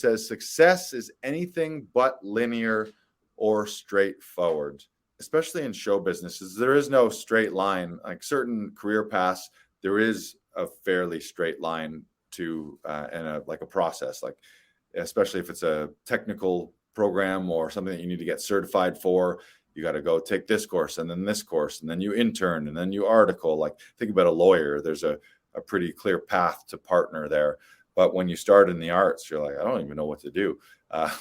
says success is anything but linear or straightforward, especially in show businesses. There is no straight line. Like certain career paths, there is a fairly straight line to and a process, like especially if it's a technical program or something that you need to get certified for. You got to go take this course and then this course, and then you intern and then you article. Like think about a lawyer. There's a pretty clear path to partner there. But when you start in the arts, you're like, I don't even know what to do.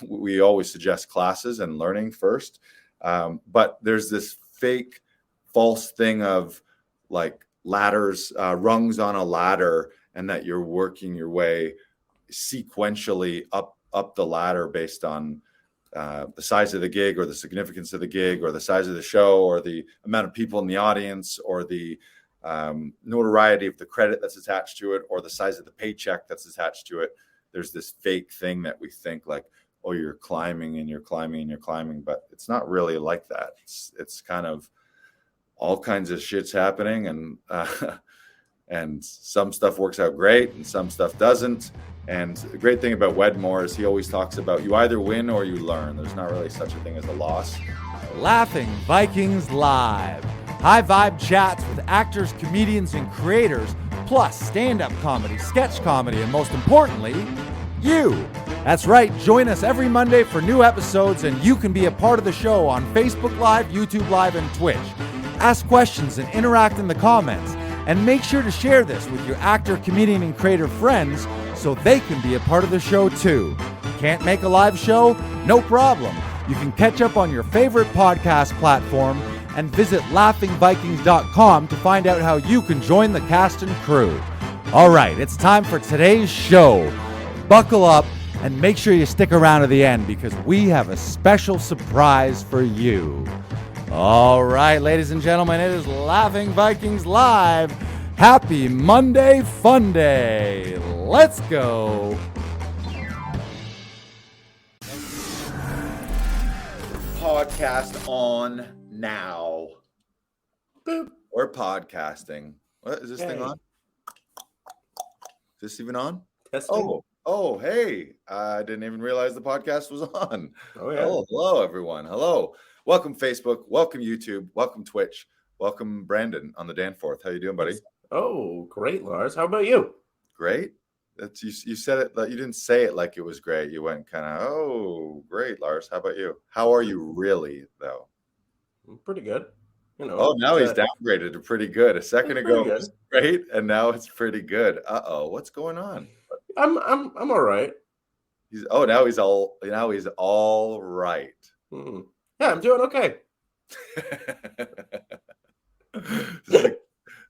We always suggest classes and learning first. But there's this fake, false thing of like ladders, rungs on a ladder, and that you're working your way sequentially up the ladder based on the size of the gig or the significance of the gig or the size of the show or the amount of people in the audience or the notoriety of the credit that's attached to it or the size of the paycheck that's attached to it. There's this fake thing that we think like, oh, you're climbing and you're climbing and you're climbing, but it's not really like that. It's kind of all kinds of shit's happening, and some stuff works out great and some stuff doesn't. And the great thing about Wedmore is he always talks about you either win or you learn. There's not really such a thing as a loss. Laughing Vikings Live. High vibe chats with actors, comedians, and creators, plus stand-up comedy, sketch comedy, and most importantly, you. That's right, join us every Monday for new episodes, and you can be a part of the show on Facebook Live, YouTube Live, and Twitch. Ask questions and interact in the comments. And make sure to share this with your actor, comedian, and creator friends so they can be a part of the show too. Can't make a live show? No problem. You can catch up on your favorite podcast platform and visit laughingvikings.com to find out how you can join the cast and crew. All right, it's time for today's show. Buckle up and make sure you stick around to the end because we have a special surprise for you. All right, ladies and gentlemen, it is Laughing Vikings Live. Happy Monday Fun Day. Let's go. Podcast on now. Boop. We're podcasting. What is this thing Hey. on? Is this even on? Testing. Oh, hey. I didn't even realize the podcast was on. Oh, yeah. Hello, everyone. Hello. Welcome, Facebook. Welcome, YouTube. Welcome, Twitch. Welcome, Brandon on the Danforth. How you doing, buddy? Oh, great, Lars. How about you? Great. That's you said it, you didn't say it like it was great. You went kind of, oh, great, Lars. How about you? How are you really, though? Pretty good. You know. Oh, now he's downgraded to pretty good. A second ago it was great, and now it's pretty good. Uh-oh, what's going on? I'm all right. Now he's all right. Mm-hmm. Yeah, I'm doing okay.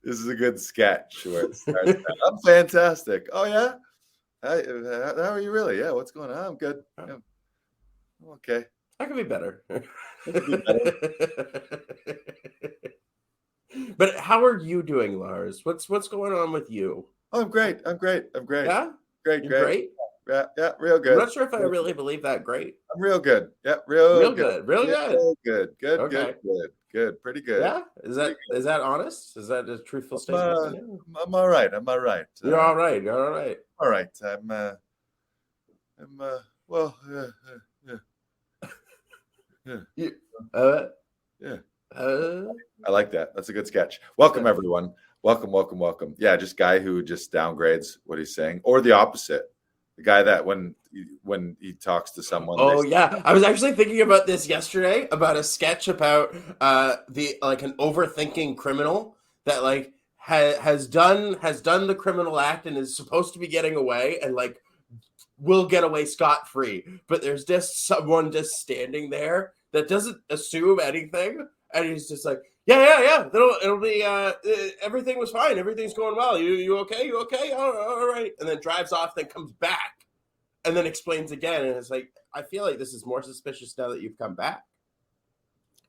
This is a good sketch where it starts. I'm fantastic. Oh yeah, how are you really? Yeah, what's going on? I'm good. Yeah. Okay, I could be better. But how are you doing, Lars? What's going on with you? Oh, I'm great. Yeah, Great. Yeah, real good. I'm not sure if I really believe that. Great. I'm real good. Yeah, real good. Real good. Good. Okay. Good. Pretty good. Yeah. Is that honest? Is that a truthful statement? I'm all right. You're all right. You're all right. All right. Well, yeah. Yeah. I like that. That's a good sketch. Welcome, everyone. Welcome. Yeah, just guy who just downgrades what he's saying, or the opposite. The guy that when he talks to someone. Oh yeah, I was actually thinking about this yesterday about a sketch about an overthinking criminal that like has done the criminal act and is supposed to be getting away and like will get away scot-free, but there's just someone just standing there that doesn't assume anything, and he's just like, yeah. It'll be everything was fine. Everything's going well. You okay? You okay? All right. And then drives off, then comes back, and then explains again. And it's like, I feel like this is more suspicious now that you've come back.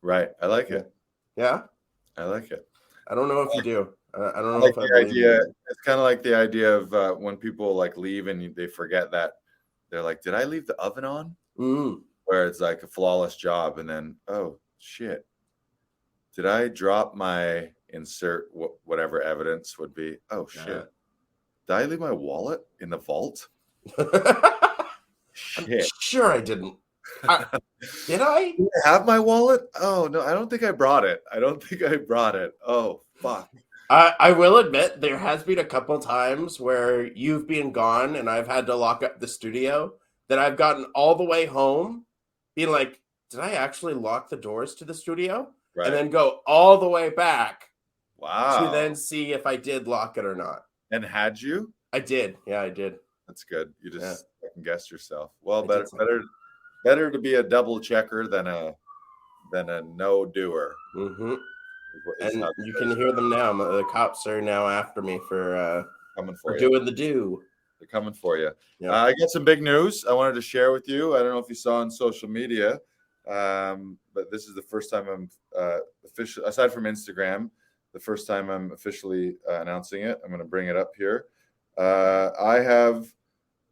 Right. I like it. Yeah. I like it. I don't know if you do. I don't know like if I the idea. It's kind of like the idea of when people like leave and they forget that they're like, did I leave the oven on? Mm. Where it's like a flawless job, and then oh shit. Did I drop my insert whatever evidence would be? Oh, shit. Did I leave my wallet in the vault? I'm Shit. sure I didn't. Did I? Do I have my wallet? Oh no, I don't think I brought it. Oh fuck. I will admit there has been a couple times where you've been gone and I've had to lock up the studio that I've gotten all the way home being like, did I actually lock the doors to the studio? Right. And then go all the way back Wow. to then see if I did lock it or not. And had you? I did. Yeah, I did. That's good. You Yeah. just second guessed yourself. Well, I better did something. better to be a double checker than a no doer. Mm-hmm. And you can hear them now. The cops are now after me for coming for you. doing the do. They're coming for you. Yeah. I got some big news I wanted to share with you. I don't know if you saw on social media, but this is the first time I'm official, aside from Instagram, the first time I'm officially announcing it. I'm going to bring it up here. I have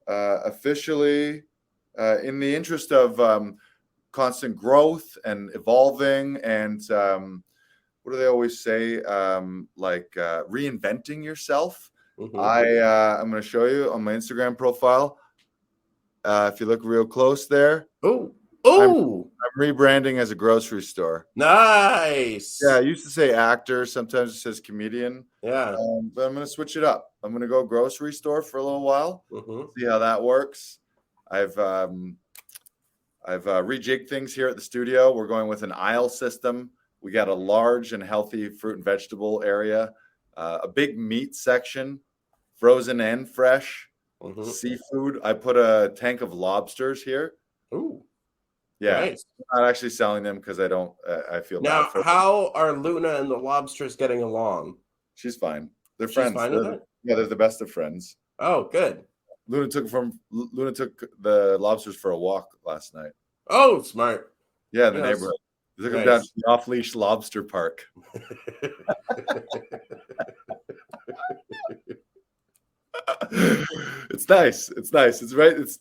officially, in the interest of constant growth and evolving and what do they always say? Reinventing yourself. Mm-hmm. I'm going to show you on my Instagram profile. If you look real close there. Oh, I'm rebranding as a grocery store. Nice. Yeah, I used to say actor. Sometimes it says comedian. Yeah. But I'm going to switch it up. I'm going to go grocery store for a little while. Mm-hmm. See how that works. I've rejigged things here at the studio. We're going with an aisle system. We got a large and healthy fruit and vegetable area, a big meat section, frozen and fresh, seafood. I put a tank of lobsters here. Ooh. Yeah, Nice. I'm not actually selling them because I don't. I feel now. bad for How are Luna and the lobsters getting along? She's fine. They're She's friends. fine with it? Yeah, they're the best of friends. Oh, good. Luna took the lobsters for a walk last night. Oh, smart. Yeah, in the neighborhood. They took them down to the off-leash lobster park. It's nice. It's nice. It's right. It's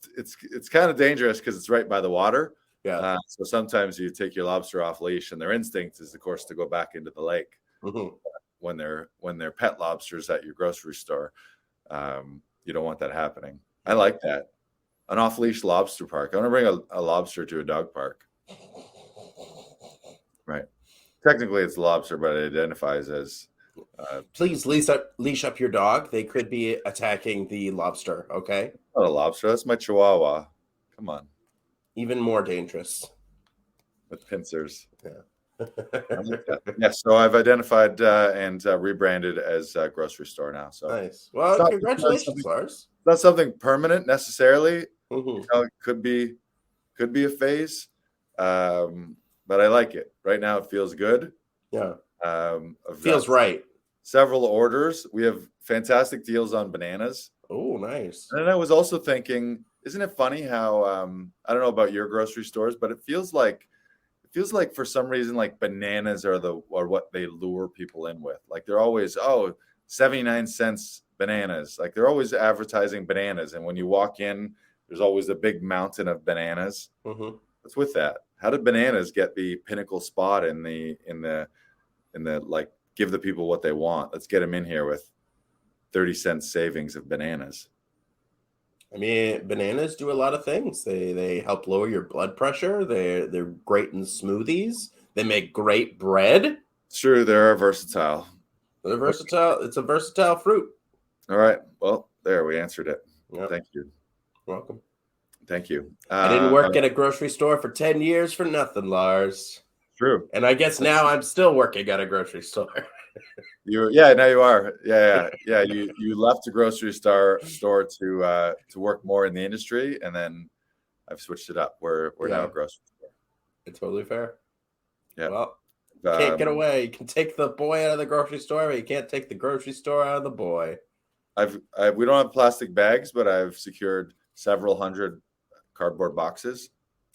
kind of dangerous because it's right by the water. Yeah. So sometimes you take your lobster off leash, and their instinct is, of course, to go back into the lake. Mm-hmm. When they're pet lobsters at your grocery store, you don't want that happening. I like that. An off-leash lobster park. I want to bring a lobster to a dog park. Right. Technically, it's a lobster, but it identifies as. Please leash up your dog. They could be attacking the lobster. Okay. Not a lobster. That's my Chihuahua. Come on. Even more dangerous. With pincers. Yeah. Yes. So I've identified and rebranded as a grocery store now. So nice. Well, congratulations, Lars. Not something permanent necessarily. Mm-hmm. It could be a phase, but I like it. Right now, it feels good. Yeah. Feels right. Several orders. We have fantastic deals on bananas. Oh, nice. And I was also thinking, isn't it funny how I don't know about your grocery stores, but it feels like for some reason like bananas are what they lure people in with. Like they're always 79 cents bananas. Like they're always advertising bananas, and when you walk in, there's always a big mountain of bananas. Mm-hmm. What's with that? How did bananas get the pinnacle spot in the like give the people what they want? Let's get them in here with 30-cent savings of bananas. I mean, bananas do a lot of things. They help lower your blood pressure. They're great in smoothies. They make great bread. It's true. They're versatile. They're versatile. It's a versatile fruit. All right. Well, there we answered it. Yep. Thank you. Welcome. Thank you. I didn't work at a grocery store for 10 years for nothing, Lars. True. And I guess now I'm still working at a grocery store. Now you are. Yeah. You left the grocery store to work more in the industry, and then I've switched it up. We're now a grocery store. It's totally fair. Yeah. Well, you can't get away. You can take the boy out of the grocery store, but you can't take the grocery store out of the boy. We don't have plastic bags, but I've secured several hundred cardboard boxes.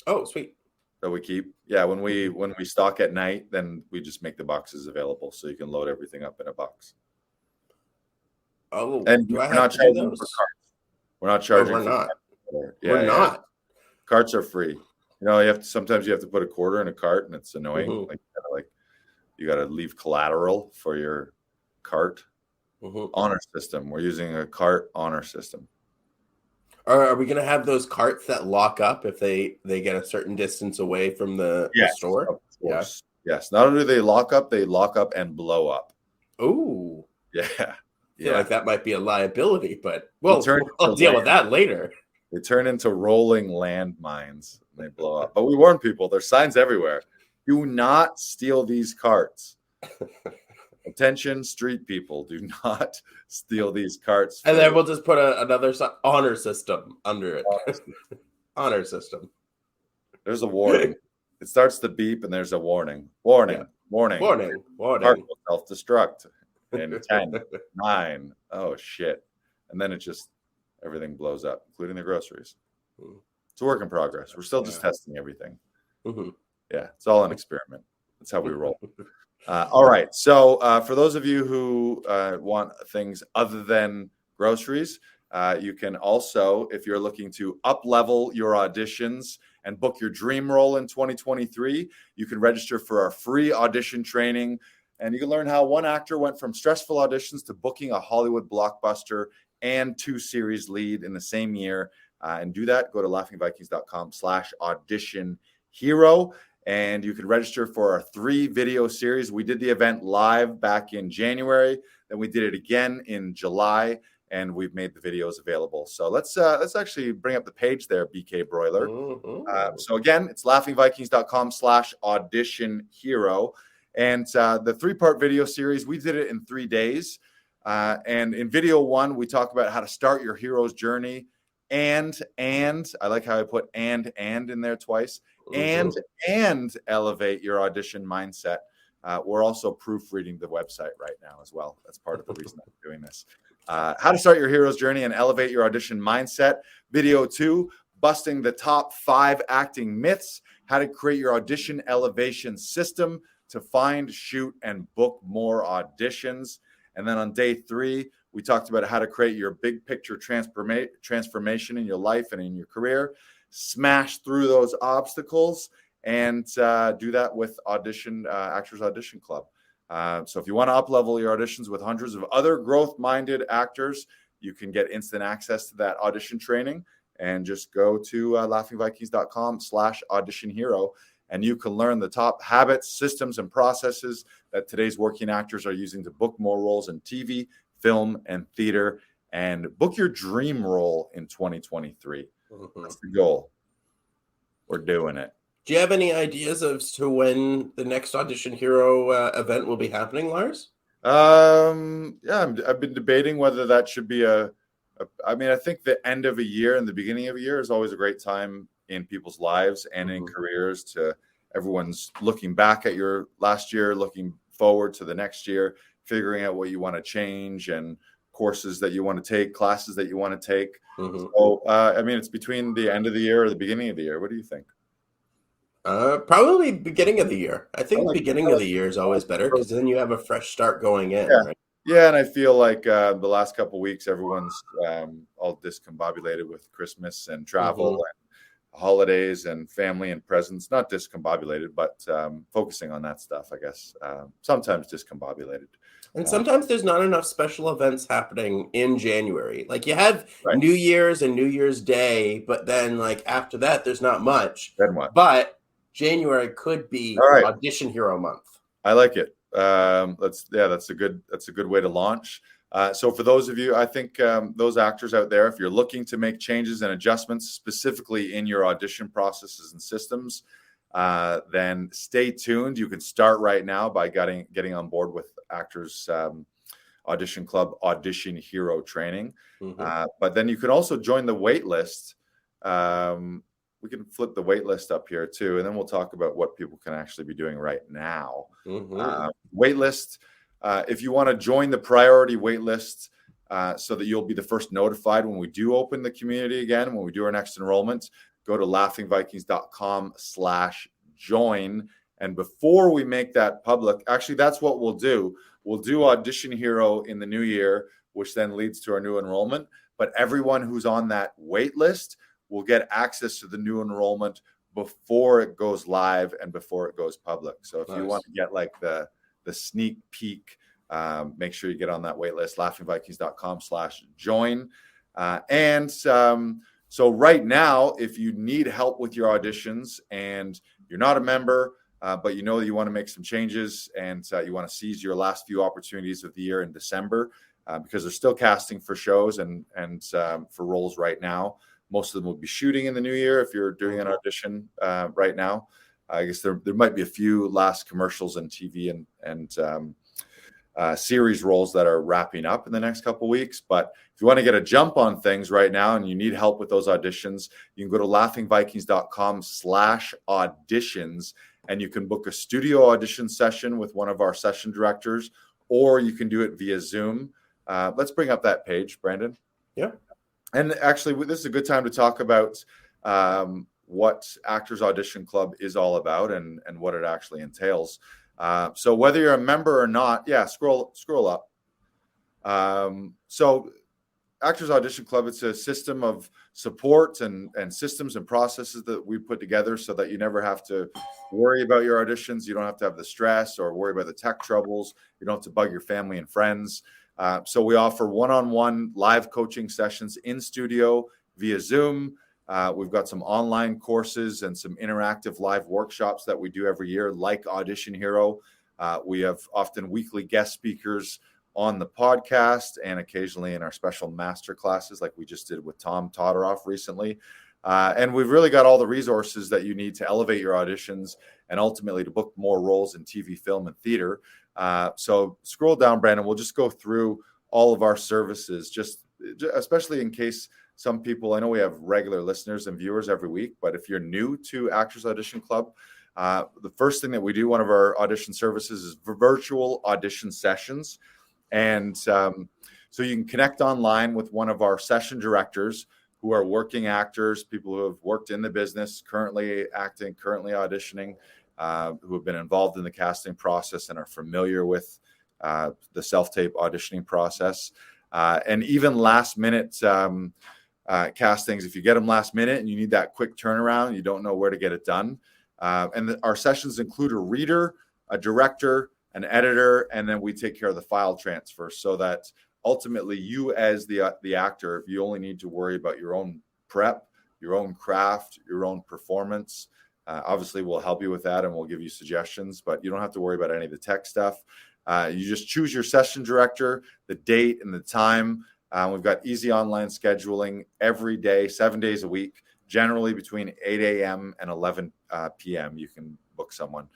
Oh, sweet. That we keep. Yeah, when we stock at night, then we just make the boxes available so you can load everything up in a box. Oh, and we're not charging for carts. We're not charging. We're not. We're not. Carts are free. Sometimes you have to put a quarter in a cart, and it's annoying. Mm-hmm. You got to leave collateral for your cart. Mm-hmm. Honor system. We're using a cart honor system. Are we going to have those carts that lock up if they get a certain distance away from the Yes, store? of course. Yes. Not only do they lock up and blow up. Ooh. Yeah. I feel like that might be a liability, but We'll we'll deal with that later. They turn into rolling landmines and they blow up. But we warn people, there's signs everywhere. Do not steal these carts. Attention, street people, do not steal these carts. And then we'll just put another honor system under it. Honor system. There's a warning. It starts to beep and there's a warning. Warning. Yeah. Warning. Warning. Warning. Cart will self-destruct in 10, 9. Oh, shit. And then it just, everything blows up, including the groceries. It's a work in progress. We're still just testing everything. Mm-hmm. Yeah, it's all an experiment. That's how we roll. All right. So for those of you who want things other than groceries, you can also, if you're looking to up-level your auditions and book your dream role in 2023, you can register for our free audition training. And you can learn how one actor went from stressful auditions to booking a Hollywood blockbuster and 2 series lead in the same year. And do that, go to laughingvikings.com/audition hero. And you can register for our 3 video series. We did the event live back in January. Then we did it again in July. And we've made the videos available. So let's actually bring up the page there, BK Broiler. Mm-hmm. So again, it's laughingvikings.com/audition hero. And the 3-part video series, we did it in 3 days. And in video 1, we talk about how to start your hero's journey. And I like how I put and in there twice. And elevate your audition mindset. We're also proofreading the website right now as well. That's part of the reason I'm doing this. How to start your hero's journey and elevate your audition mindset. Video 2, busting the top 5 acting myths. How to create your audition elevation system to find, shoot, and book more auditions. And then on day 3, we talked about how to create your big picture transformation in your life and in your career. Smash through those obstacles and do that with Actors Audition Club. So if you want to up-level your auditions with hundreds of other growth-minded actors, you can get instant access to that audition training and just go to laughingvikings.com/audition hero. And you can learn the top habits, systems, and processes that today's working actors are using to book more roles in TV, film, and theater, and book your dream role in 2023. That's the goal. We're doing it. Do you have any ideas as to when the next Audition Hero event will be happening, Lars? Yeah, I've been debating whether that should be I think the end of a year and the beginning of a year is always a great time in people's lives and in careers. To everyone's looking back at your last year, looking forward to the next year, figuring out what you want to change and courses that you want to take, classes that you want to take. So, it's between the end of the year or the beginning of the year. What do you think? Probably beginning of the yeir. I think beginning of the year is always better because then you have a fresh start going in. Yeah. Right? Yeah, and I feel like the last couple of weeks, everyone's all discombobulated with Christmas and travel and holidays and family and presents. Not discombobulated, but focusing on that stuff, I guess. Sometimes discombobulated. And sometimes there's not enough special events happening in January. Like you have New Year's and New Year's Day, but then like after that, there's not much. Then what? But January could be Audition Hero month. I like it. That's a good way to launch. So for those of you, I think those actors out there, if you're looking to make changes and adjustments specifically in your audition processes and systems, then stay tuned. You can start right now by getting on board with Actors Audition Club Audition Hero training. But then you can also join the wait list. We can flip the wait list up here too, and then we'll talk about what people can actually be doing right now. Wait list. If you want to join the priority wait list so that you'll be the first notified when we do open the community again, when we do our next enrollment, go to laughingvikings.com/join. And before we make that public, actually, that's what we'll do. We'll do Audition Hero in the new year, which then leads to our new enrollment. But everyone who's on that wait list will get access to the new enrollment before it goes live and before it goes public. So if you want to get like the sneak peek, make sure you get on that wait list, laughingvikings.com/join. And So right now, if you need help with your auditions and you're not a member, but you know that you want to make some changes and you want to seize your last few opportunities of the year in December, because they're still casting for shows and for roles right now. Most of them will be shooting in the new year if you're doing an audition right now. I guess there might be a few last commercials and TV and series roles that are wrapping up in the next couple of weeks. But if you want to get a jump on things right now and you need help with those auditions, you can go to laughingvikings.com/auditions and you can book a studio audition session with one of our session directors, or you can do it via Zoom. Let's bring up that page, Brandon. Yeah. And actually, this is a good time to talk about what Actors Audition Club is all about and what it actually entails. So whether you're a member or not, scroll up. So Actors Audition Club, it's a system of support and systems and processes that we put together so that you never have to worry about your auditions. You don't have to have the stress or worry about the tech troubles. You don't have to bug your family and friends. So we offer one-on-one live coaching sessions in studio via Zoom. We've got some online courses and some interactive live workshops that we do every year, like Audition Hero. We have often weekly guest speakers on the podcast and occasionally in our special master classes like we just did with Tom Todoroff recently. And we've really got all the resources that you need to elevate your auditions and ultimately to book more roles in TV, film, and theater. So scroll down, Brandon. We'll just go through all of our services, just especially in case some people, I know we have regular listeners and viewers every week, but if you're new to Actors Audition Club, the first thing that we do, one of our audition services is virtual audition sessions. And so you can connect online with one of our session directors who are working actors, people who have worked in the business, currently acting, currently auditioning, who have been involved in the casting process and are familiar with the self-tape auditioning process. And even last minute castings, if you get them last minute and you need that quick turnaround, you don't know where to get it done. Our sessions include a reader, a director, an editor, and then we take care of the file transfer so that ultimately you as the actor, you only need to worry about your own prep, your own craft, your own performance. Obviously, we'll help you with that and we'll give you suggestions, but you don't have to worry about any of the tech stuff. You just choose your session director, the date and the time. We've got easy online scheduling every day, 7 days a week, generally between 8 a.m. and 11 p.m. You can book someone.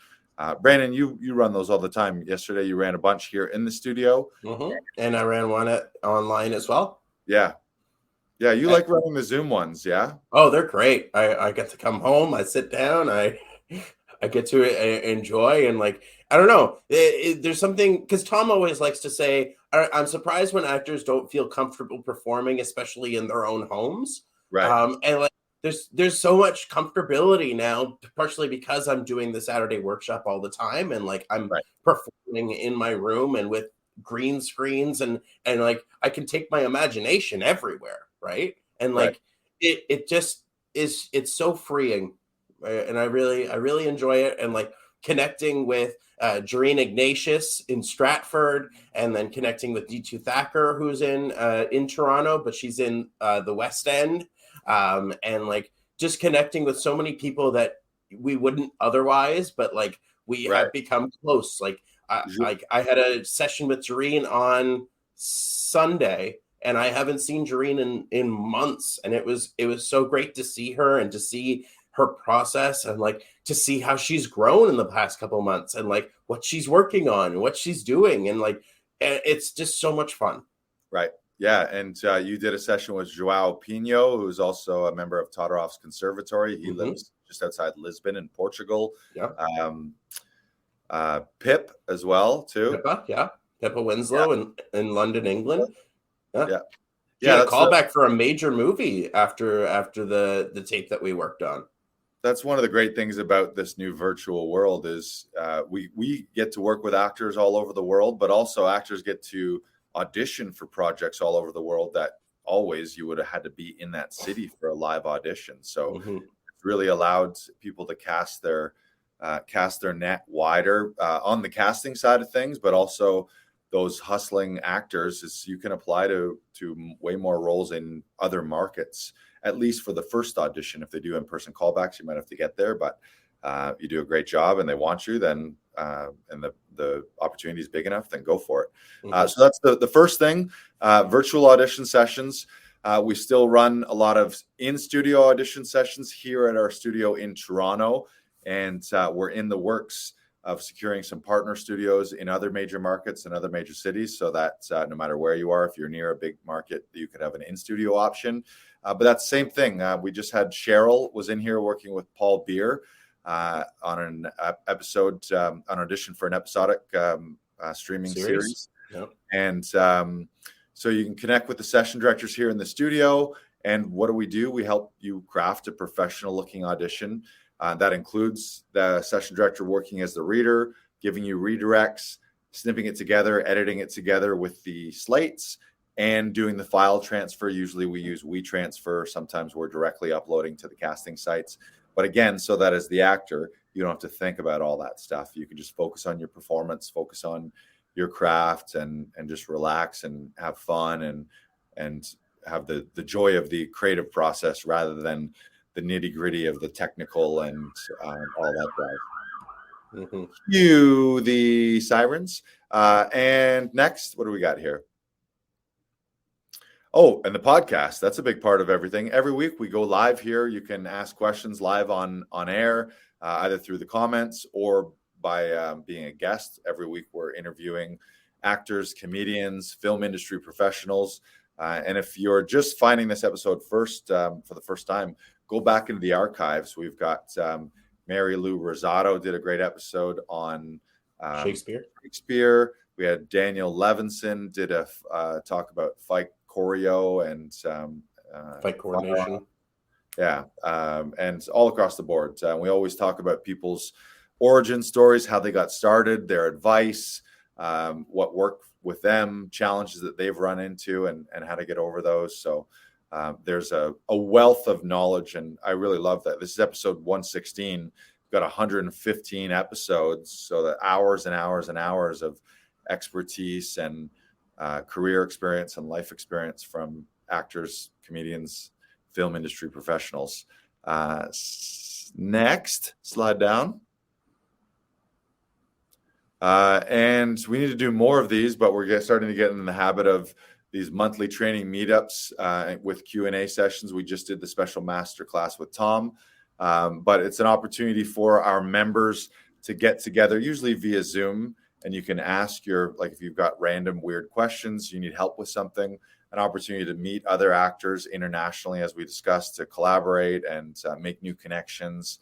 Brandon, you run those all the time. Yesterday, you ran a bunch here in the studio. Mm-hmm. And I ran one online as well. Yeah. Yeah, you like running the Zoom ones, yeah? Oh, they're great. I get to come home, I sit down, I get to enjoy, and like, I don't know, there's something, because Tom always likes to say, I'm surprised when actors don't feel comfortable performing, especially in their own homes. Right. And like, there's so much comfortability now, partially because I'm doing the Saturday workshop all the time, and like I'm performing in my room and with green screens, and like I can take my imagination everywhere, right? And like it just is, it's so freeing, right? And I really enjoy it, and like connecting with Jareen Ignatius in Stratford, and then connecting with D2 Thacker, who's in Toronto, but she's in the West End. And like just connecting with so many people that we wouldn't otherwise, but like we have become close. Like I had a session with Jareen on Sunday, and I haven't seen Jareen in months, and it was so great to see her and to see her process, and like to see how she's grown in the past couple of months, and like what she's working on and what she's doing, and like it's just so much fun. Right. Yeah, and you did a session with Joao Pinho, who's also a member of Todoroff's Conservatory. He lives just outside Lisbon in Portugal. Yeah. Pip as well, too. Pippa Winslow in London, England. Yeah. Yeah, a callback for a major movie after the tape that we worked on. That's one of the great things about this new virtual world is we get to work with actors all over the world, but also actors get to audition for projects all over the world that always you would have had to be in that city for a live audition. So it's really allowed people to cast their net wider on the casting side of things, but also those hustling actors is you can apply to way more roles in other markets. at least for the first audition. If they do in-person callbacks, you might have to get there, but you do a great job and they want you, then and the opportunity is big enough, then go for it. So that's the first thing. Virtual audition sessions. We still run a lot of in-studio audition sessions here at our studio in Toronto, and we're in the works of securing some partner studios in other major markets and other major cities, so that no matter where you are, if you're near a big market, you could have an in-studio option. But that's the same thing. We just had Cheryl was in here working with Paul Beer on an episode, an audition for an episodic streaming series. Yep. And so you can connect with the session directors here in the studio. And what do? We help you craft a professional looking audition. That includes the session director working as the reader, giving you redirects, snipping it together, editing it together with the slates, and doing the file transfer. Usually we use WeTransfer. Sometimes we're directly uploading to the casting sites. But again, so that as the actor, you don't have to think about all that stuff. You can just focus on your performance, focus on your craft, and just relax and have fun and have the joy of the creative process rather than the nitty-gritty of the technical and all that stuff. Cue the sirens. And next, what do we got here? Oh, and the podcast. That's a big part of everything. Every week we go live here. You can ask questions live on air, either through the comments or by being a guest. Every week we're interviewing actors, comedians, film industry professionals. And if you're just finding this episode first for the first time, go back into the archives. We've got Mary Lou Rosado did a great episode on Shakespeare. We had Daniel Levinson did a talk about fight choreo and fight coordination. And all across the board. We always talk about people's origin stories, how they got started, their advice, what worked with them, challenges that they've run into, and how to get over those. So there's a wealth of knowledge, and I really love that. This is episode 116. We've got 115 episodes, so that hours and hours and hours of expertise and career experience and life experience from actors, comedians, film industry professionals. Next, slide down. And we need to do more of these, but we're starting to get in the habit of these monthly training meetups with Q&A sessions. We just did the special masterclass with Tom, but it's an opportunity for our members to get together, usually via Zoom, and you can ask if you've got random weird questions, you need help with something, an opportunity to meet other actors internationally, as we discussed, to collaborate and make new connections,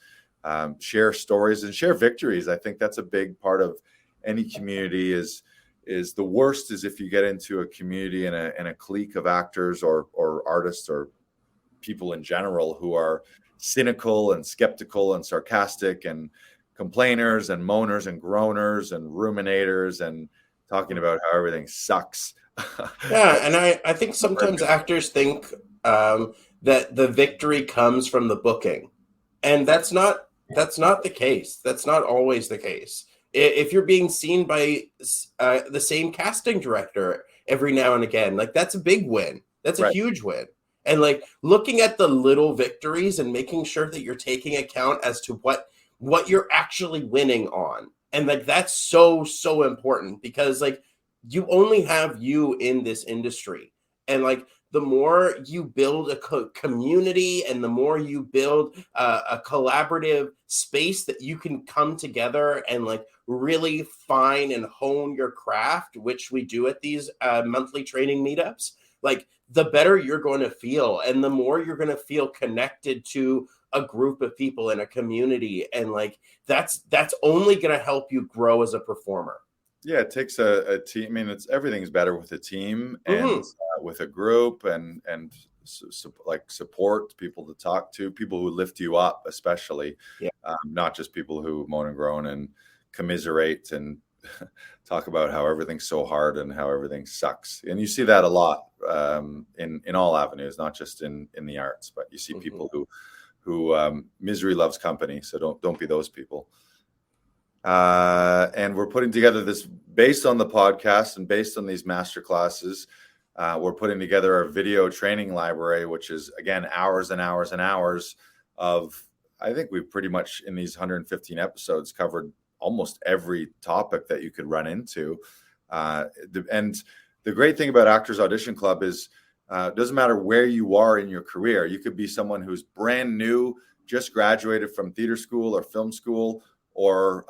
share stories and share victories. I think that's a big part of any community. Is the worst is if you get into a community and a clique of actors or artists or people in general who are cynical and skeptical and sarcastic and complainers and moaners and groaners and ruminators and talking about how everything sucks. And I think sometimes actors think that the victory comes from the booking, and that's not the case. That's not always the case. If you're being seen by the same casting director every now and again, that's a big win. That's a huge win. And looking at the little victories and making sure that you're taking account as to what you're actually winning on. And that's so important, because you only have you in this industry. And the more you build a community and the more you build a collaborative space that you can come together and really fine and hone your craft, which we do at these monthly training meetups, the better you're going to feel, and the more you're going to feel connected to a group of people in a community. And that's only going to help you grow as a performer. Yeah, it takes a team. I mean, everything's better with a team and with a group and support, people to talk to, people who lift you up, especially, not just people who moan and groan and commiserate and talk about how everything's so hard and how everything sucks. And you see that a lot in all avenues, not just in the arts, but you see people who misery loves company. So don't be those people. And we're putting together this based on the podcast and based on these master classes. We're putting together a video training library, which is, again, hours and hours and hours of, I think we've pretty much in these 115 episodes covered almost every topic that you could run into. And the great thing about Actors Audition Club is it doesn't matter where you are in your career. You could be someone who's brand new, just graduated from theater school or film school, or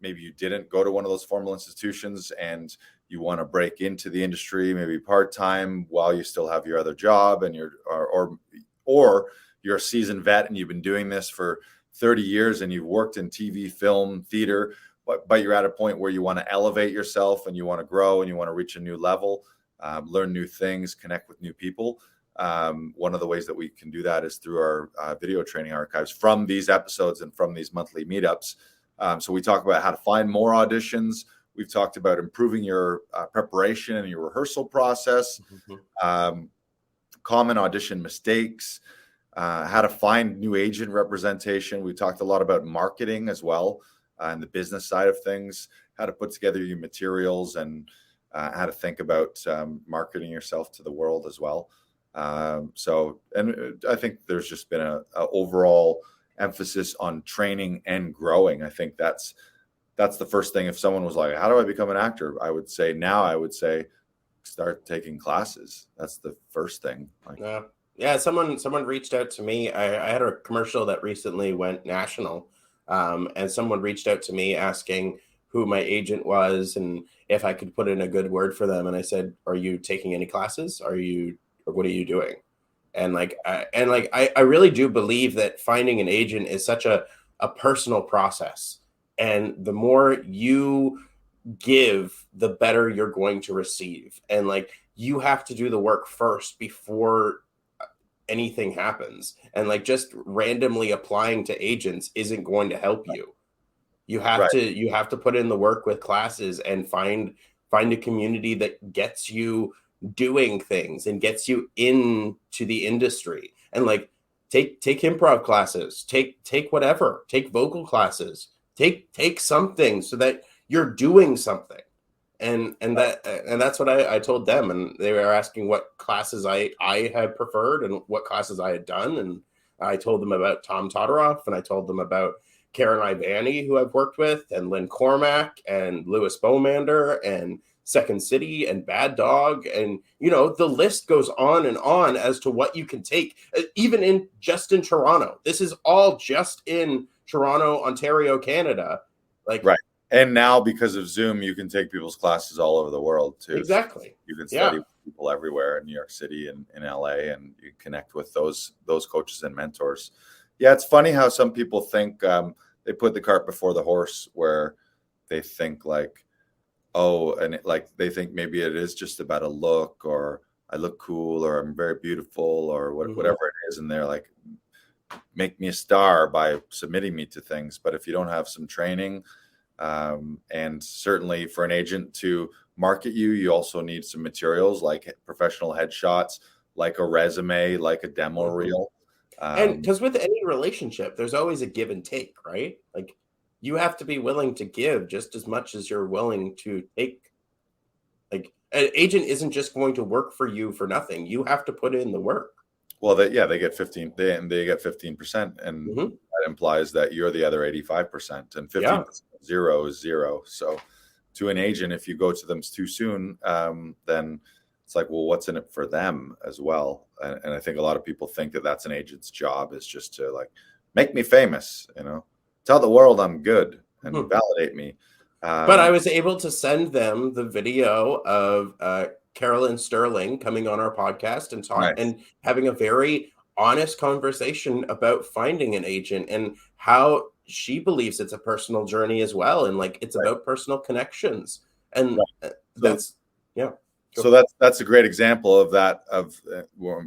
maybe you didn't go to one of those formal institutions and you want to break into the industry, maybe part-time while you still have your other job, and or you're a seasoned vet and you've been doing this for 30 years and you've worked in TV, film, theater, but you're at a point where you want to elevate yourself and you want to grow and you want to reach a new level, learn new things, connect with new people. One of the ways that we can do that is through our video training archives from these episodes and from these monthly meetups. So we talk about how to find more auditions. We've talked about improving your preparation and your rehearsal process, common audition mistakes, how to find new agent representation. We talked a lot about marketing as well, and the business side of things, how to put together your materials, and how to think about marketing yourself to the world as well. And I think there's just been a overall emphasis on training and growing. I think that's the first thing. If someone was like, how do I become an actor? I would say start taking classes. That's the first thing. Yeah. Someone reached out to me. I had a commercial that recently went national. And someone reached out to me asking who my agent was and if I could put in a good word for them. And I said, are you taking any classes? Or what are you doing? And I really do believe that finding an agent is such a personal process. And the more you give, the better you're going to receive. And you have to do the work first before anything happens. And just randomly applying to agents isn't going to help you. You have to put in the work with classes and find a community that gets you doing things and gets you into the industry. And take improv classes, take whatever, take vocal classes, take something so that you're doing something. And that's what I told them. And they were asking what classes I had preferred and what classes I had done. And I told them about Tom Todoroff, and I told them about Karen Ivani, who I've worked with, and Lynn Cormack, and Louis Beaumander, and Second City, and Bad Dog. And, the list goes on as to what you can take, even in Toronto. This is all just in Toronto, Ontario, Canada. Right. And now, because of Zoom, you can take people's classes all over the world too. Exactly. You can study with people everywhere in New York City and in LA, and you connect with those coaches and mentors. Yeah, it's funny how some people think they put the cart before the horse, where they think they think maybe it is just about a look, or I look cool, or I'm very beautiful, or whatever it is, and they're like, make me a star by submitting me to things. But if you don't have some training, and certainly for an agent to market you, you also need some materials like professional headshots, like a resume, like a demo reel. And because with any relationship, there's always a give and take, right? You have to be willing to give just as much as you're willing to take. An agent isn't just going to work for you for nothing. You have to put in the work. Well, they get 15%, they get 15%, and that implies that you're the other 85%, and 15% zero is zero. So to an agent, if you go to them too soon, then it's like, well, what's in it for them as well? And I think a lot of people think that that's an agent's job, is just to make me famous, tell the world I'm good and validate me. But I was able to send them the video of Carolyn Sterling coming on our podcast and and having a very honest conversation about finding an agent and how she believes it's a personal journey as well. And it's about personal connections. And that's that's a great example of that, of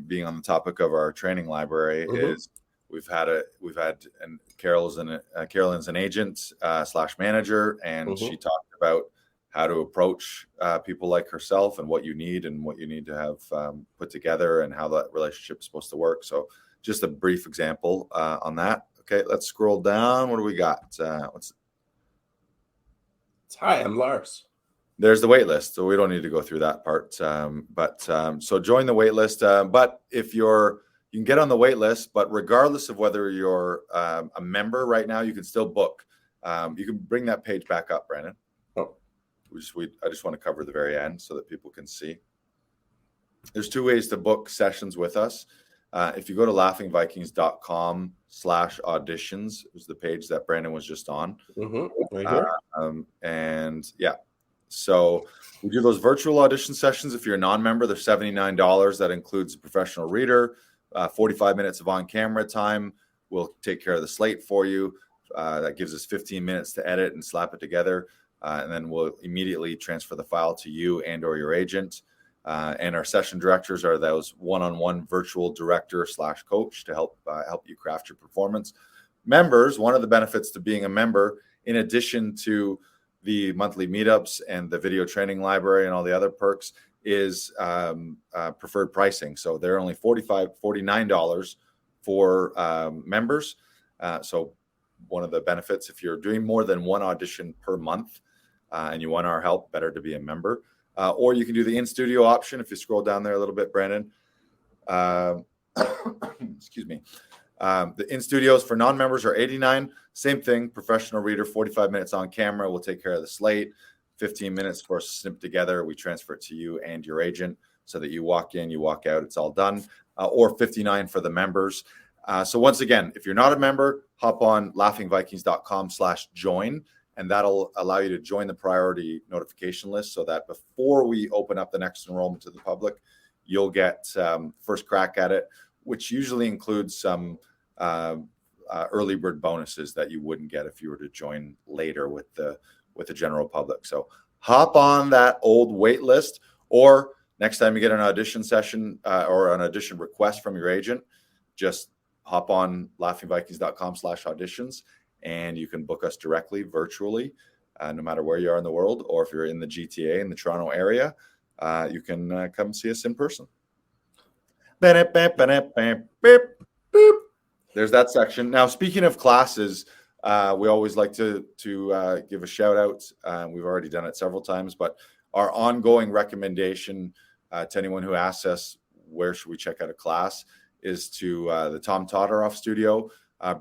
being on the topic of our training library. Is we've had Carolyn's an agent / manager, and she talked about how to approach people like herself and what you need to have put together, and how that relationship is supposed to work. So just a brief example on that. Okay, let's scroll down. What do we got? Hi, I'm Lars. there's the wait list. So we don't need to go through that part. So join the wait list. But if you can get on the wait list, but regardless of whether you're a member right now, you can still book. You can bring that page back up, Brandon. Oh, I just want to cover the very end so that people can see. There's 2 ways to book sessions with us. If you go to laughingvikings.com/auditions, it was the page that Brandon was just on. Right here. So we do those virtual audition sessions. If you're a non-member, they're $79. That includes a professional reader, 45 minutes of on-camera time. We'll take care of the slate for you. That gives us 15 minutes to edit and slap it together. And then we'll immediately transfer the file to you and or your agent. And our session directors are those one-on-one virtual director / coach to help you craft your performance. Members, one of the benefits to being a member, in addition to the monthly meetups and the video training library and all the other perks, is preferred pricing. So they're only $49 for members. So one of the benefits, if you're doing more than one audition per month and you want our help, better to be a member. Or you can do the in-studio option if you scroll down there a little bit, Brandon. Excuse me. The in-studios for non-members are $89. Same thing, professional reader, 45 minutes on camera. We'll take care of the slate, 15 minutes for us to snip together. We transfer it to you and your agent so that you walk in, you walk out, it's all done. Or $59 for the members. So once again, if you're not a member, hop on laughingvikings.com/join. And that'll allow you to join the priority notification list so that before we open up the next enrollment to the public, you'll get first crack at it, which usually includes some early bird bonuses that you wouldn't get if you were to join later with the general public. So hop on that old wait list, or next time you get an audition session or an audition request from your agent, just hop on laughingvikings.com/auditions. And you can book us directly, virtually, no matter where you are in the world. Or if you're in the GTA, in the Toronto area, you can come see us in person. There's that section. Now, speaking of classes, we always like to give a shout out. We've already done it several times, but our ongoing recommendation to anyone who asks us, where should we check out a class, is to the Tom Todoroff Studio.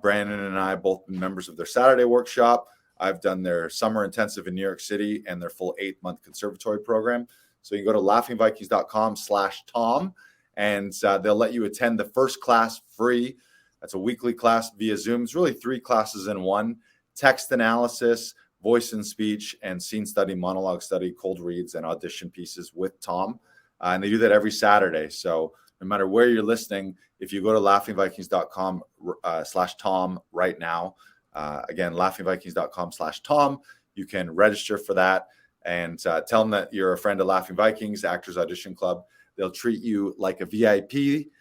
Brandon and I both been members of their Saturday workshop. I've done their summer intensive in New York City and their full 8-month conservatory program. So you can go to laughingvikings.com/Tom, and they'll let you attend the first class free. That's a weekly class via Zoom. It's really 3 classes in one: text analysis, voice and speech, and scene study, monologue study, cold reads, and audition pieces with Tom. And they do that every Saturday. So no matter where you're listening, if you go to laughingvikings.com/Tom right now, again, laughingvikings.com/Tom, you can register for that and tell them that you're a friend of Laughing Vikings, Actors Audition Club. They'll treat you like a VIP,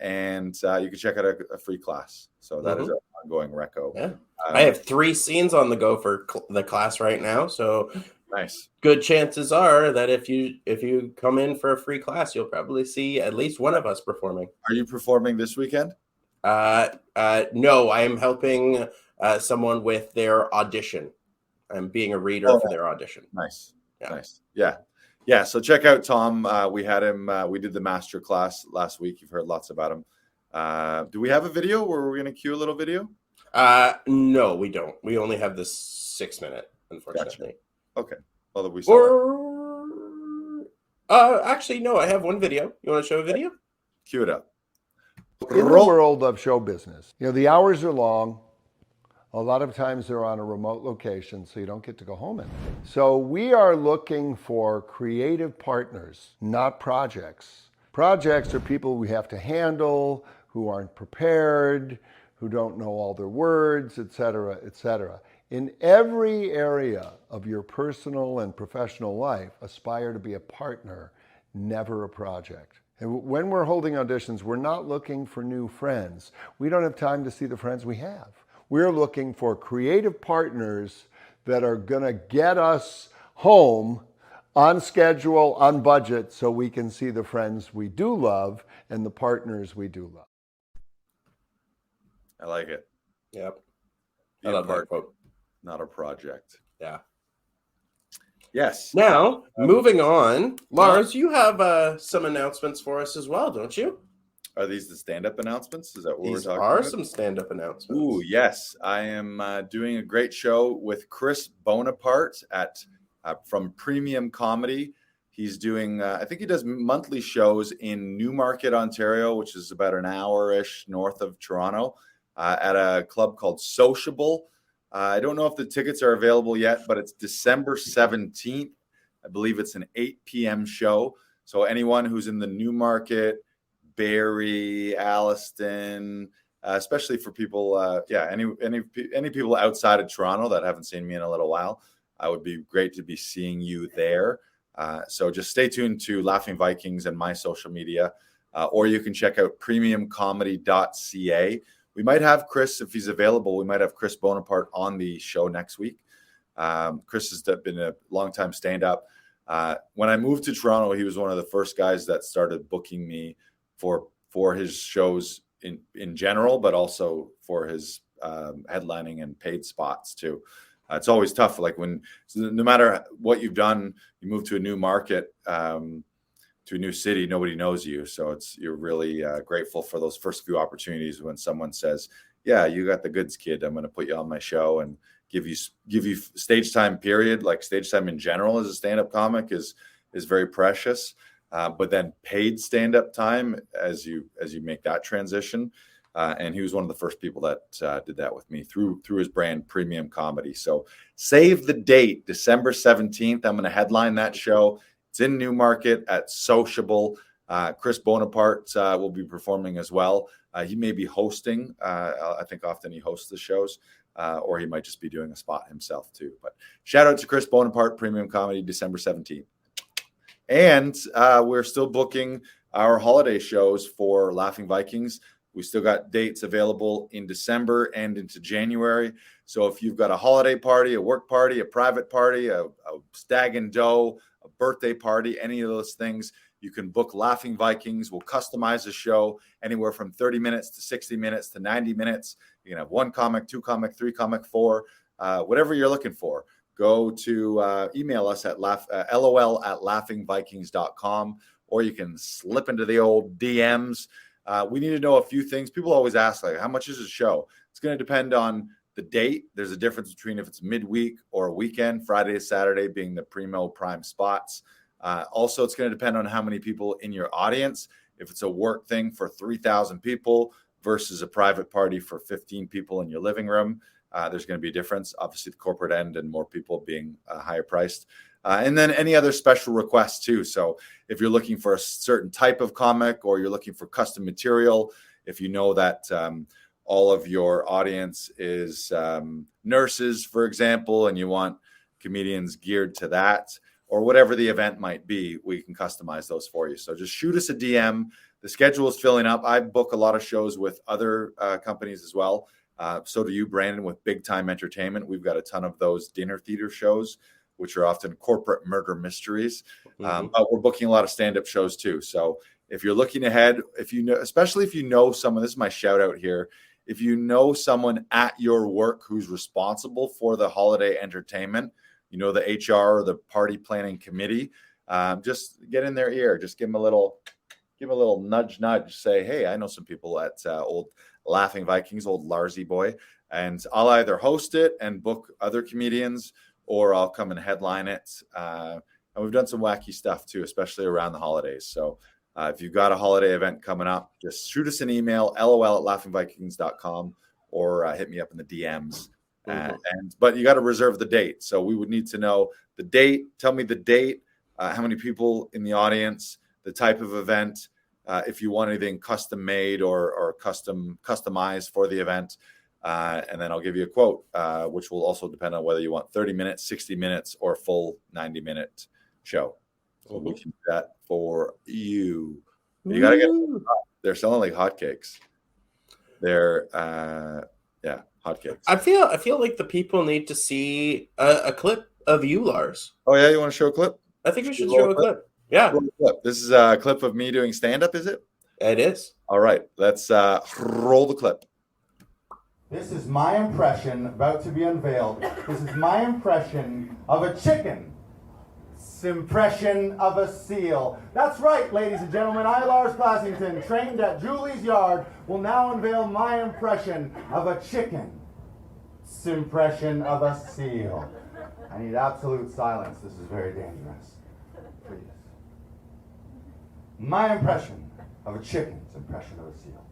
and you can check out a free class. So that is an ongoing reco. Yeah. I have 3 scenes on the go for the class right now. So nice. Good chances are that if you come in for a free class, you'll probably see at least one of us performing. Are you performing this weekend? No, I am helping someone with their audition. I'm being a reader for their audition. Nice. Yeah. Nice. Yeah. So check out Tom. We had him. We did the master class last week. You've heard lots about him. Do we have a video where we're going to cue a little video? No, we don't. We only have this 6-minute, unfortunately. Gotcha. Okay. Well, we saw actually, no, I have one video. You want to show a video? Cue it up. In the world of show business, the hours are long. A lot of times they're on a remote location, so you don't get to go home in. So we are looking for creative partners, not projects. Projects are people we have to handle, who aren't prepared, who don't know all their words, etc., etc. In every area of your personal and professional life, aspire to be a partner, never a project. And when we're holding auditions, we're not looking for new friends. We don't have time to see the friends we have. We're looking for creative partners that are going to get us home on schedule, on budget, so we can see the friends we do love and the partners we do love. I like it. Yep. I love that quote. Not a project. Yeah. Yes. Now, moving on, Lars, you have some announcements for us as well, don't you? Are these the stand-up announcements? Is that what These we're talking are about? some stand-up announcements. Ooh, yes. I am doing a great show with Chris Bonaparte from Premium Comedy. He's doing, I think he does monthly shows in Newmarket, Ontario, which is about an hour-ish north of Toronto, at a club called Sociable. I don't know if the tickets are available yet, but it's December 17th. I believe it's an 8 p.m. show. So anyone who's in the Newmarket, Barrie, Alliston, especially for people, any people outside of Toronto that haven't seen me in a little while, it would be great to be seeing you there. So just stay tuned to Laughing Vikings and my social media, or you can check out premiumcomedy.ca. We might have Chris, if he's available, we might have Chris Bonaparte on the show next week. Chris has been a long-time stand-up. When I moved to Toronto, he was one of the first guys that started booking me for his shows in general, but also for his headlining and paid spots too. It's always tough. Like no matter what you've done, you move to a new market, to a new city, nobody knows you. So you're really grateful for those first few opportunities when someone says, yeah, you got the goods, kid. I'm going to put you on my show and give you stage time, period. Like stage time in general as a stand-up comic is very precious. But then paid stand-up time as you make that transition. And he was one of the first people that did that with me through his brand Premium Comedy. So save the date, December 17th. I'm going to headline that show. It's in Newmarket at Sociable. Chris Bonaparte will be performing as well. He may be hosting. I think often he hosts the shows, or he might just be doing a spot himself too. But shout out to Chris Bonaparte, Premium Comedy, December 17th. And we're still booking our holiday shows for Laughing Vikings. We still got dates available in December and into January. So if you've got a holiday party, a work party, a private party, a stag and doe, a birthday party, any of those things, you can book Laughing Vikings. We'll customize the show anywhere from 30 minutes to 60 minutes to 90 minutes. You can have one comic, two comic, three comic, four, whatever you're looking for. Go to email us at lol@laughingvikings.com, or you can slip into the old DMs. We need to know a few things. People always ask, like, how much is a show? It's going to depend on the date. There's a difference between if it's midweek or a weekend, Friday to Saturday being the prime spots. Also, it's going to depend on how many people in your audience. If it's a work thing for 3,000 people versus a private party for 15 people in your living room, there's going to be a difference. Obviously, the corporate end and more people being higher priced. And then any other special requests too. So if you're looking for a certain type of comic, or you're looking for custom material, if you know that all of your audience is nurses, for example, and you want comedians geared to that, or whatever the event might be, we can customize those for you. So just shoot us a DM. The schedule is filling up. I book a lot of shows with other companies as well. So do you, Brandon, with Big Time Entertainment. We've got a ton of those dinner theater shows, which are often corporate murder mysteries. But we're booking a lot of stand-up shows too. So if you're looking ahead, especially if you know someone, this is my shout out here. If you know someone at your work who's responsible for the holiday entertainment, the HR or the party planning committee, just get in their ear. Just give them a little nudge. Say, hey, I know some people at old Laughing Vikings, old Larsy boy, and I'll either host it and book other comedians, or I'll come and headline it. And we've done some wacky stuff too, especially around the holidays. So if you've got a holiday event coming up, just shoot us an email, lol@laughingvikings.com, or hit me up in the DMs. But you got to reserve the date. So we would need to know the date. Tell me the date, how many people in the audience, the type of event, if you want anything custom made or customized for the event. And then I'll give you a quote, which will also depend on whether you want 30 minutes, 60 minutes, or full 90-minute show. So we can do that for you. You got to get them. They're selling like hotcakes. They're, hotcakes. I feel like the people need to see a clip of you, Lars. Oh, yeah? You want to show a clip? I think we should show a clip. Yeah. This is a clip of me doing stand-up, is it? It is. All right. Let's roll the clip. This is my impression about to be unveiled. This is my impression of a chicken. Impression of a seal. That's right, ladies and gentlemen. I, Lars Classington, trained at Julie's Yard, will now unveil my impression of a chicken. Impression of a seal. I need absolute silence. This is very dangerous. Please. My impression of a chicken's impression of a seal.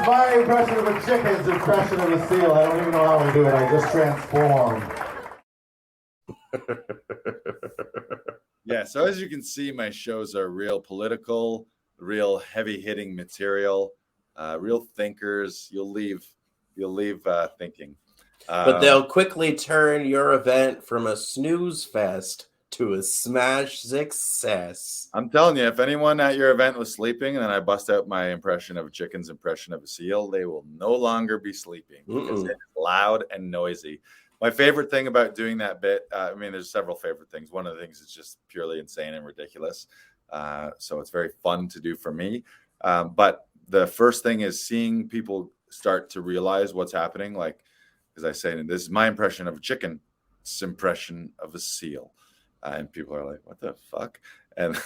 My impression of a chicken's impression of a seal. I don't even know how we do it. I just transformed. Yeah, so as you can see, my shows are real political, real heavy-hitting material, real thinkers. You'll leave thinking. But they'll quickly turn your event from a snooze fest to a smash success. I'm telling you, if anyone at your event was sleeping and then I bust out my impression of a chicken's impression of a seal, they will no longer be sleeping because it's loud and noisy. My favorite thing about doing that bit, I mean, there's several favorite things. One of the things is just purely insane and ridiculous. So it's very fun to do for me. But the first thing is seeing people start to realize what's happening. Like, as I say, this is my impression of a chicken. It's impression of a seal. And people are like, what the fuck? And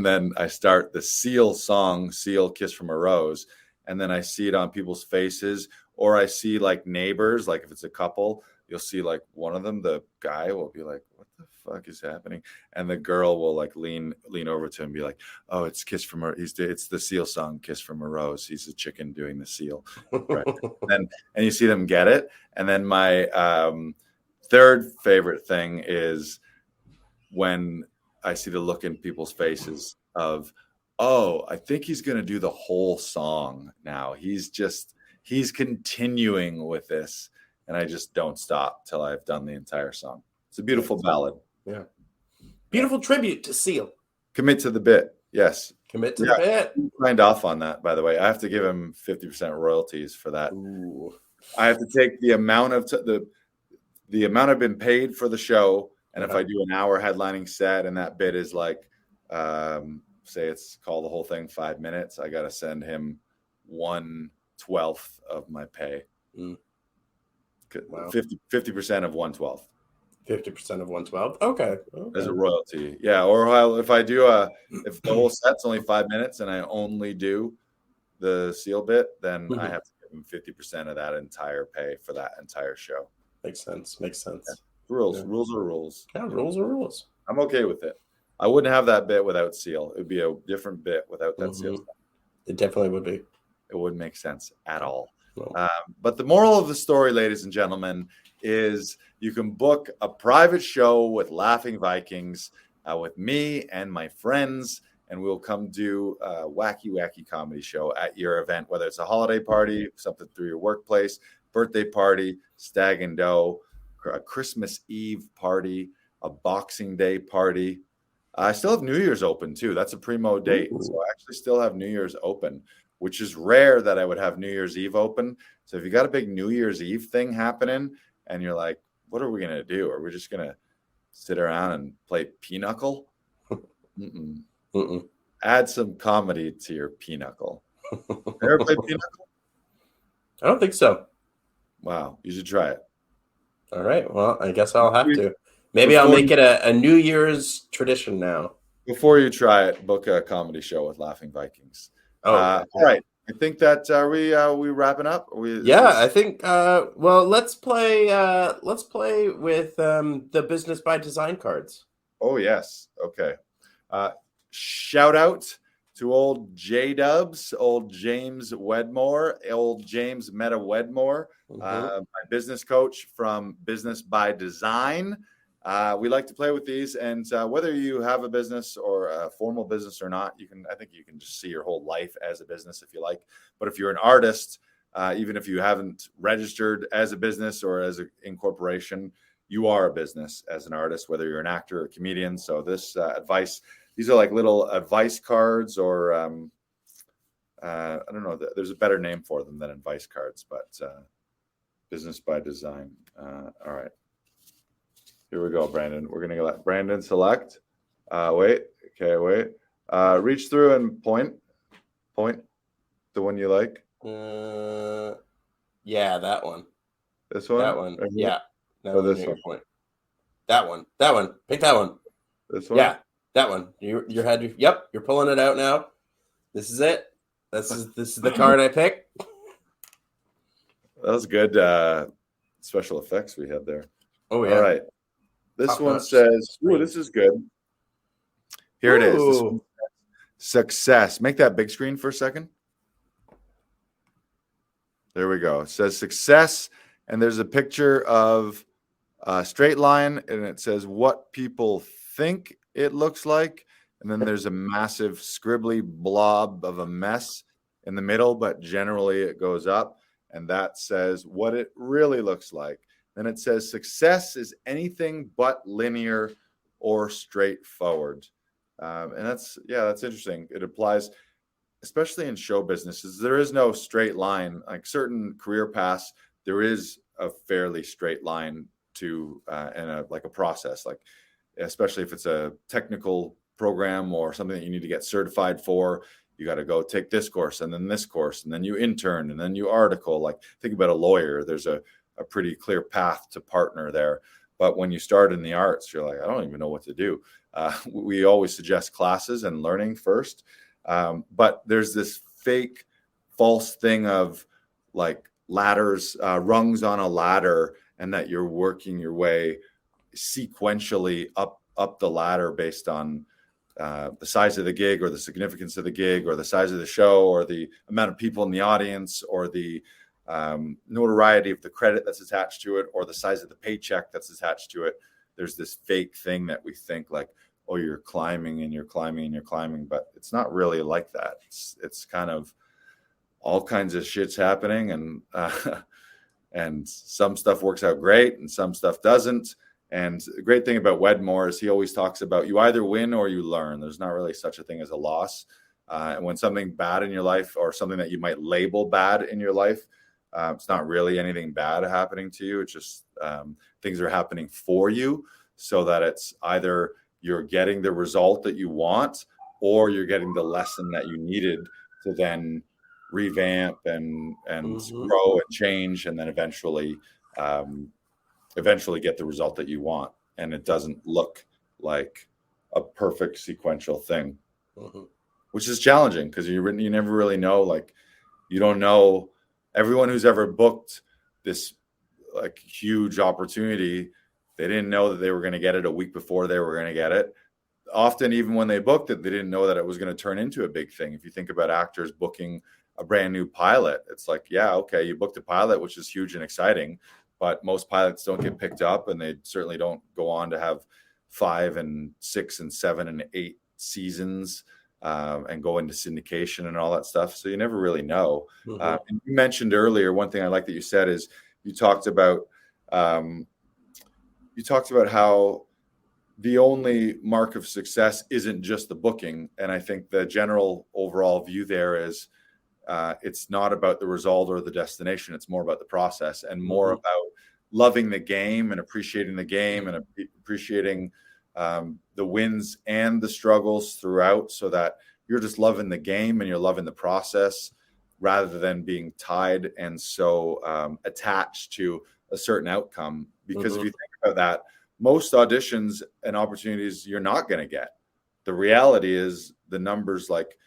then I start the seal song, Seal Kiss from a Rose. And then I see it on people's faces, or I see like neighbors, like if it's a couple, you'll see like one of them, the guy will be like, what the fuck is happening? And the girl will like lean over to him and be like, oh, it's Kiss from a, it's the seal song, Kiss from a Rose. He's a chicken doing the seal. Right. and you see them get it. And then my third favorite thing is when I see the look in people's faces of, oh, I think he's going to do the whole song now. He's continuing with this. And I just don't stop till I've done the entire song. It's a beautiful ballad. Yeah. Beautiful tribute to Seal. Commit to the bit. Yes. Commit to the bit. Signed off on that, by the way. I have to give him 50% royalties for that. Ooh. I have to take the amount of the amount I've been paid for the show. And if I do an hour headlining set and that bit is like, say it's called the whole thing 5 minutes, I got to send him 1/12 of my pay. Wow. 50% of 1/12. 50% of 1/12. Okay. As a royalty. Yeah. Or if I do if the whole set's only 5 minutes and I only do the seal bit, then I have to give him 50% of that entire pay for that entire show. Makes sense. Yeah. Rules. Rules are rules. Yeah, rules are rules. I'm okay with it. I wouldn't have that bit without seal. It would be a different bit without that seal stuff. It definitely would be. It wouldn't make sense at all. No. But the moral of the story, ladies and gentlemen, is you can book a private show with Laughing Vikings with me and my friends, and we'll come do a wacky comedy show at your event, whether it's a holiday party, something through your workplace, birthday party, stag and doe, a Christmas Eve party, a Boxing Day party. I still have New Year's open too. That's a primo date. Ooh. So I actually still have New Year's open, which is rare that I would have New Year's Eve open. So if you got a big New Year's Eve thing happening and you're like, what are we going to do? Are we just going to sit around and play pinochle? Add some comedy to your pinochle. Ever play pinochle? I don't think so. Wow, you should try it. All right. Well, I guess I'll have to. Maybe Before I'll make you- it a New Year's tradition now. Before you try it, book a comedy show with Laughing Vikings. Oh, All right. I think that are we wrapping up? yeah. I think. Well, let's play. Let's play with the Business by Design cards. Oh yes. Okay. Shout out to old J Dubs, old James Wedmore, old James Meta Wedmore, my business coach from Business by Design. We like to play with these, and whether you have a business or a formal business or not, I think you can just see your whole life as a business if you like. But if you're an artist, even if you haven't registered as a business or as an incorporation, you are a business as an artist, whether you're an actor or a comedian. So this advice, these are like little advice cards, or I don't know, there's a better name for them than advice cards, but Business by Design. All right. Here we go, Brandon. We're going to let Brandon select. Wait. Reach through and point the one you like. Yeah, that one. This one? That one. Right, Yeah. Or this one? Point. That one. Pick that one. This one? Yeah, that one. You had. Yep, you're pulling it out now. This is it. This is the card I picked. That was good special effects we had there. Oh yeah. All right. This Top one notch. says, "Ooh, this is good." Here it is. This Ooh. one says, success. Make that big screen for a second. There we go. It says success, and there's a picture of a straight line, and it says what people think it looks like, and then there's a massive scribbly blob of a mess in the middle, but generally it goes up, and that says what it really looks like. Then it says success is anything but linear or straightforward. And that's interesting. It applies, especially in show businesses. There is no straight line. Like certain career paths, there is a fairly straight line to and a process. Like especially if it's a technical program or something that you need to get certified for, you got to go take this course and then this course, and then you intern and then you article. Like think about a lawyer. There's a pretty clear path to partner there. But when you start in the arts, you're like, I don't even know what to do. We always suggest classes and learning first. But there's this fake, false thing of like ladders, rungs on a ladder, and that you're working your way sequentially up the ladder based on the size of the gig or the significance of the gig or the size of the show or the amount of people in the audience or the notoriety of the credit that's attached to it or the size of the paycheck that's attached to it. There's this fake thing that we think like, oh, you're climbing and you're climbing and you're climbing, but it's not really like that. It's kind of all kinds of shit's happening, and some stuff works out great and some stuff doesn't. And the great thing about Wedmore is he always talks about you either win or you learn. There's not really such a thing as a loss. And when something bad in your life or something that you might label bad in your life, it's not really anything bad happening to you. It's just things are happening for you so that it's either you're getting the result that you want or you're getting the lesson that you needed to then revamp and grow and change and then eventually get the result that you want. And it doesn't look like a perfect sequential thing, which is challenging because you never really know. Like you don't know. Everyone who's ever booked this like huge opportunity, they didn't know that they were going to get it a week before they were going to get it. Often, even when they booked it, they didn't know that it was going to turn into a big thing. If you think about actors booking a brand new pilot, it's like, yeah, okay, you booked a pilot, which is huge and exciting, but most pilots don't get picked up, and they certainly don't go on to have 5 and 6 and 7 and 8 seasons and go into syndication and all that stuff. So you never really know. And you mentioned earlier, one thing I like that you said is you talked about how the only mark of success isn't just the booking. And I think the general overall view there is it's not about the result or the destination. It's more about the process and more about loving the game and appreciating the game and appreciating the wins and the struggles throughout, so that you're just loving the game and you're loving the process. rather than being tied and so attached to a certain outcome. Because if you think about that, most auditions and opportunities you're not going to get. The reality is the numbers, like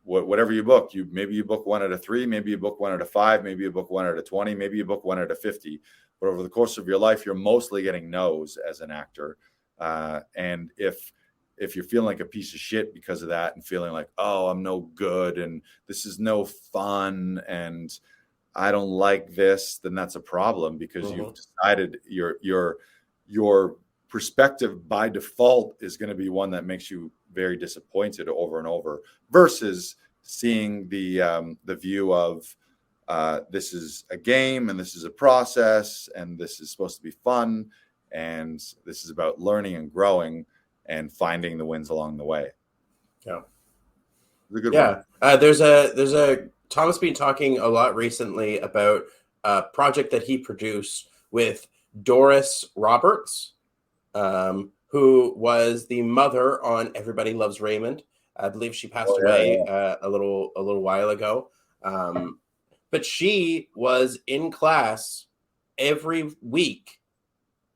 whatever you book, maybe you book 1 out of 3, maybe you book 1 out of 5, maybe you book 1 out of 20, maybe you book 1 out of 50. But over the course of your life, you're mostly getting no's as an actor. And if you're feeling like a piece of shit because of that, and feeling like, oh, I'm no good and this is no fun and I don't like this, then that's a problem, because you've decided your perspective by default is going to be one that makes you very disappointed over and over, versus seeing the view of this is a game and this is a process and this is supposed to be fun and this is about learning and growing and finding the wins along the way. Yeah, it's a good one. There's a Tom's been talking a lot recently about a project that he produced with Doris Roberts, who was the mother on Everybody Loves Raymond. I believe she passed away a little while ago. But she was in class every week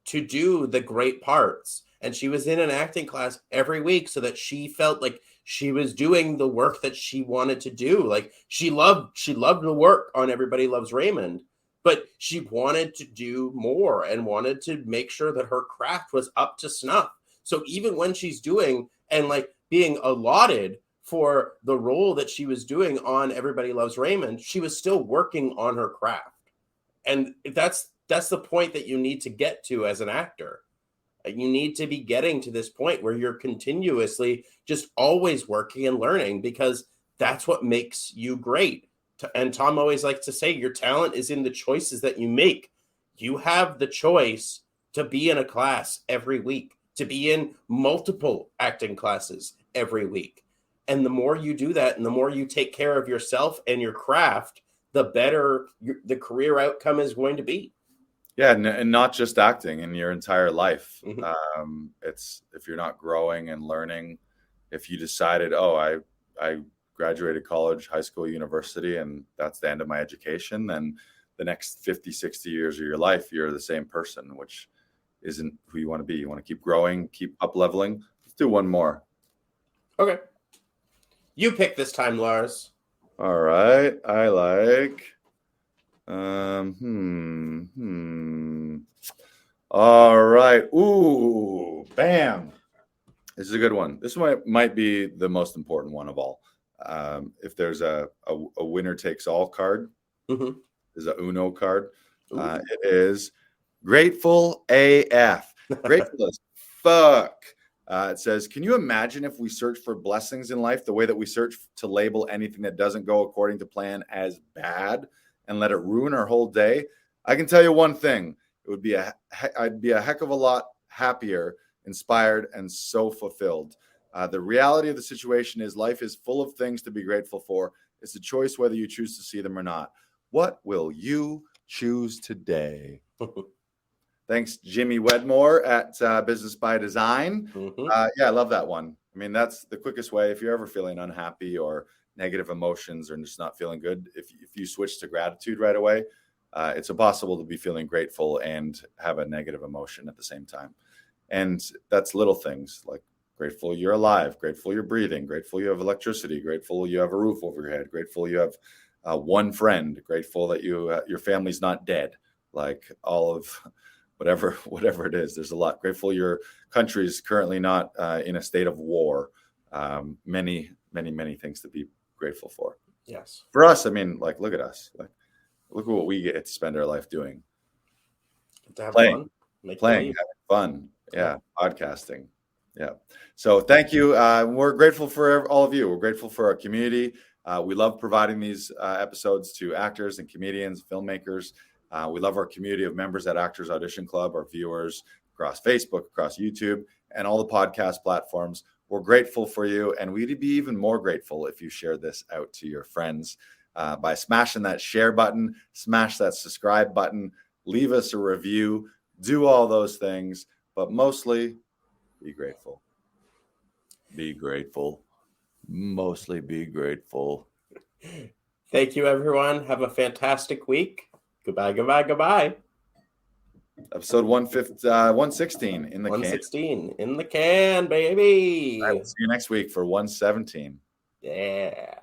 to do the great parts. And she was in an acting class every week so that she felt like she was doing the work that she wanted to do. Like she loved the work on Everybody Loves Raymond, but she wanted to do more and wanted to make sure that her craft was up to snuff. So even when she's doing and like being allotted for the role that she was doing on Everybody Loves Raymond, she was still working on her craft. And that's the point that you need to get to as an actor. You need to be getting to this point where you're continuously just always working and learning, because that's what makes you great. And Tom always likes to say, your talent is in the choices that you make. You have the choice to be in a class every week, to be in multiple acting classes every week. And the more you do that and the more you take care of yourself and your craft, the better the career outcome is going to be. Yeah, and not just acting, in your entire life. It's, if you're not growing and learning, if you decided, oh, I graduated college, high school, university, and that's the end of my education, then the next 50, 60 years of your life, you're the same person, which isn't who you want to be. You want to keep growing, keep up leveling. Let's do one more. Okay. You pick this time, Lars. All right. I like... All right. Ooh, bam. This is a good one. This one might be the most important one of all. If there's a winner takes all card, there's a Uno card. It is Grateful AF. Grateful as fuck. It says, can you imagine if we search for blessings in life the way that we search to label anything that doesn't go according to plan as bad and let it ruin our whole day? I can tell you one thing. It would be I'd be a heck of a lot happier, inspired, and so fulfilled. The reality of the situation is life is full of things to be grateful for. It's a choice whether you choose to see them or not. What will you choose today? Thanks, Jimmy Wedmore at Business by Design. Yeah, I love that one. I mean, that's the quickest way. If you're ever feeling unhappy or negative emotions or just not feeling good, if you switch to gratitude right away, it's impossible to be feeling grateful and have a negative emotion at the same time. And that's little things like grateful you're alive, grateful you're breathing, grateful you have electricity, grateful you have a roof over your head, grateful you have one friend, grateful that your family's not dead, like all of whatever it is. There's a lot. Grateful your country is currently not in a state of war. Many things to be grateful for. Yes. For us, I mean, like, look at us. Like, look at what we get to spend our life doing. To have playing, fun. Having fun. Yeah. Podcasting. Yeah. So thank you. We're grateful for all of you. We're grateful for our community. We love providing these episodes to actors and comedians, filmmakers. We love our community of members at Actors Audition Club, our viewers across Facebook, across YouTube, and all the podcast platforms. We're grateful for you, and we'd be even more grateful if you share this out to your friends by smashing that share button, smash that subscribe button, leave us a review, do all those things, but mostly be grateful. Be grateful. Mostly be grateful. Thank you, everyone. Have a fantastic week. Goodbye, goodbye, goodbye. Episode 116 in the can. 116 in the can, baby. All right, we'll see you next week for 117. Yeah.